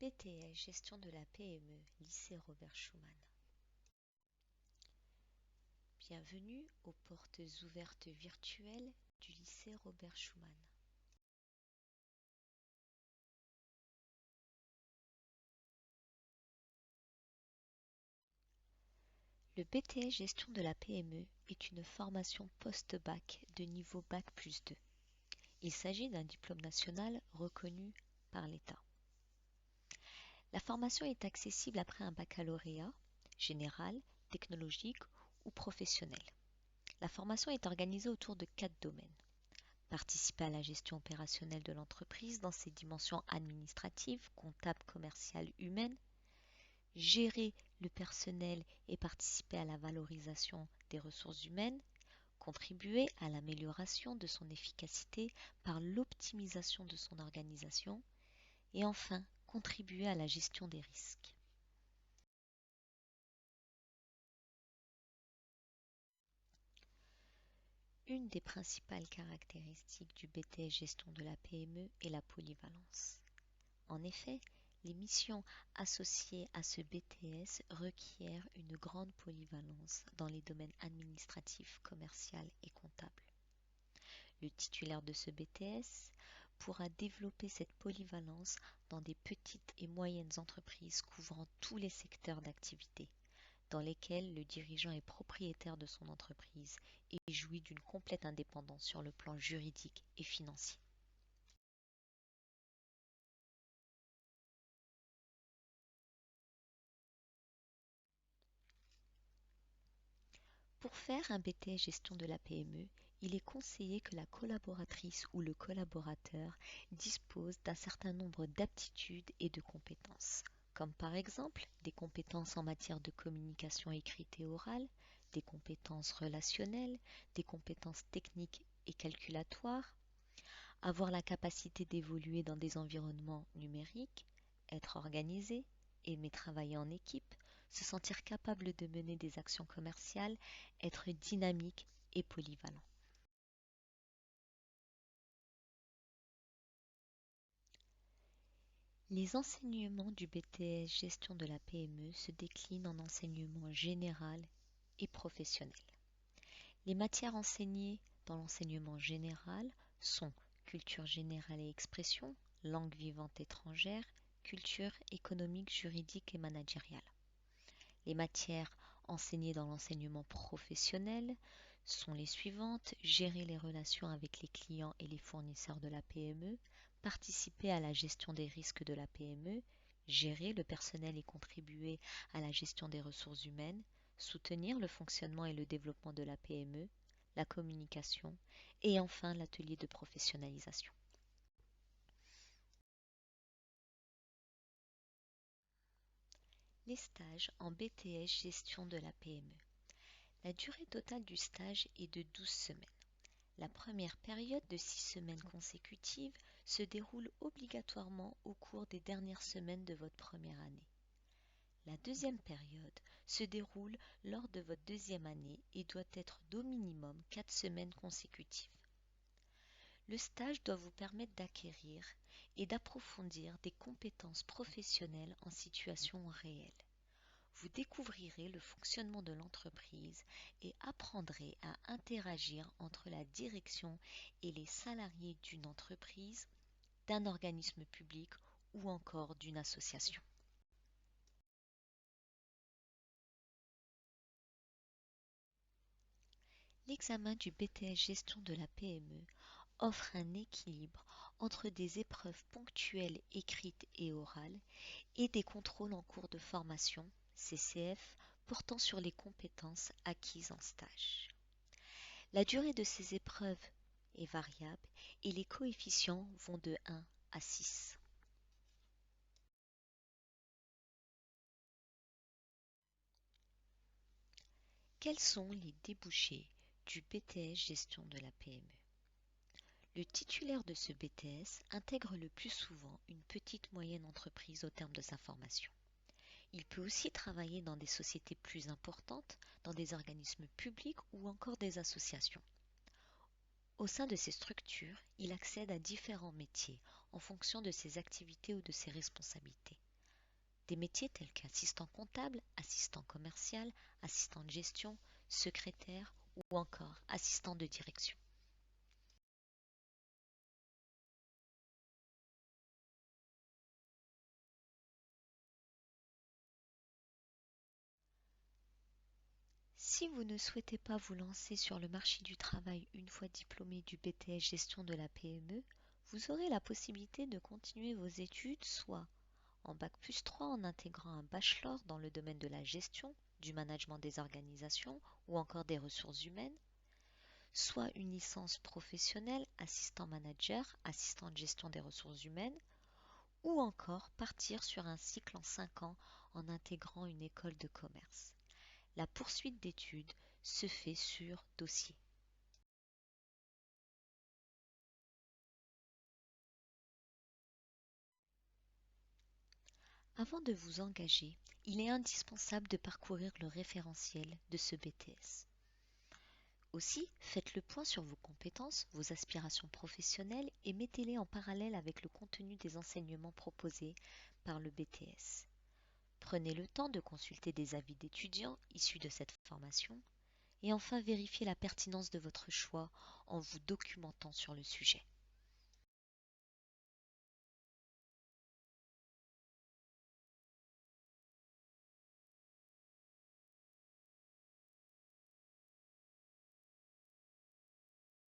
BTS Gestion de la PME, lycée Robert Schuman. Bienvenue aux portes ouvertes virtuelles du lycée Robert Schuman. Le BTS Gestion de la PME est une formation post-bac de niveau Bac+2. Il s'agit d'un diplôme national reconnu par l'État. La formation est accessible après un baccalauréat général, technologique ou professionnel. La formation est organisée autour de 4 domaines. Participer à la gestion opérationnelle de l'entreprise dans ses dimensions administratives, comptables, commerciales, humaines, gérer le personnel et participer à la valorisation des ressources humaines, contribuer à l'amélioration de son efficacité par l'optimisation de son organisation et enfin contribuer à la gestion des risques. Une des principales caractéristiques du BTS Gestion de la PME est la polyvalence. En effet, les missions associées à ce BTS requièrent une grande polyvalence dans les domaines administratifs, commercial et comptable. Le titulaire de ce BTS pourra développer cette polyvalence dans des petites et moyennes entreprises couvrant tous les secteurs d'activité, dans lesquels le dirigeant est propriétaire de son entreprise et jouit d'une complète indépendance sur le plan juridique et financier. Pour faire un BTS Gestion de la PME, il est conseillé que la collaboratrice ou le collaborateur dispose d'un certain nombre d'aptitudes et de compétences, comme par exemple des compétences en matière de communication écrite et orale, des compétences relationnelles, des compétences techniques et calculatoires, avoir la capacité d'évoluer dans des environnements numériques, être organisé, aimer travailler en équipe, se sentir capable de mener des actions commerciales, être dynamique et polyvalent. Les enseignements du BTS Gestion de la PME se déclinent en enseignement général et professionnel. Les matières enseignées dans l'enseignement général sont culture générale et expression, langue vivante étrangère, culture économique, juridique et managériale. Les matières enseignées dans l'enseignement professionnel sont les suivantes: gérer les relations avec les clients et les fournisseurs de la PME, participer à la gestion des risques de la PME, gérer le personnel et contribuer à la gestion des ressources humaines, soutenir le fonctionnement et le développement de la PME, la communication et enfin l'atelier de professionnalisation. Les stages en BTS Gestion de la PME. La durée totale du stage est de 12 semaines. La première période de 6 semaines consécutives se déroule obligatoirement au cours des dernières semaines de votre première année. La deuxième période se déroule lors de votre deuxième année et doit être d'au minimum 4 semaines consécutives. Le stage doit vous permettre d'acquérir et d'approfondir des compétences professionnelles en situation réelle. Vous découvrirez le fonctionnement de l'entreprise et apprendrez à interagir entre la direction et les salariés d'une entreprise, d'un organisme public ou encore d'une association. L'examen du BTS Gestion de la PME offre un équilibre entre des épreuves ponctuelles écrites et orales et des contrôles en cours de formation, CCF, portant sur les compétences acquises en stage. La durée de ces épreuves est variable et les coefficients vont de 1 à 6. Quels sont les débouchés du BTS Gestion de la PME? Le titulaire de ce BTS intègre le plus souvent une petite moyenne entreprise au terme de sa formation. Il peut aussi travailler dans des sociétés plus importantes, dans des organismes publics ou encore des associations. Au sein de ces structures, il accède à différents métiers en fonction de ses activités ou de ses responsabilités. Des métiers tels qu'assistant comptable, assistant commercial, assistant de gestion, secrétaire ou encore assistant de direction. Si vous ne souhaitez pas vous lancer sur le marché du travail une fois diplômé du BTS Gestion de la PME, vous aurez la possibilité de continuer vos études soit en bac+3 en intégrant un bachelor dans le domaine de la gestion, du management des organisations ou encore des ressources humaines, soit une licence professionnelle assistant manager, assistant de gestion des ressources humaines, ou encore partir sur un cycle en 5 ans en intégrant une école de commerce. La poursuite d'études se fait sur dossier. Avant de vous engager, il est indispensable de parcourir le référentiel de ce BTS. Aussi, faites le point sur vos compétences, vos aspirations professionnelles et mettez-les en parallèle avec le contenu des enseignements proposés par le BTS. Prenez le temps de consulter des avis d'étudiants issus de cette formation et enfin vérifiez la pertinence de votre choix en vous documentant sur le sujet.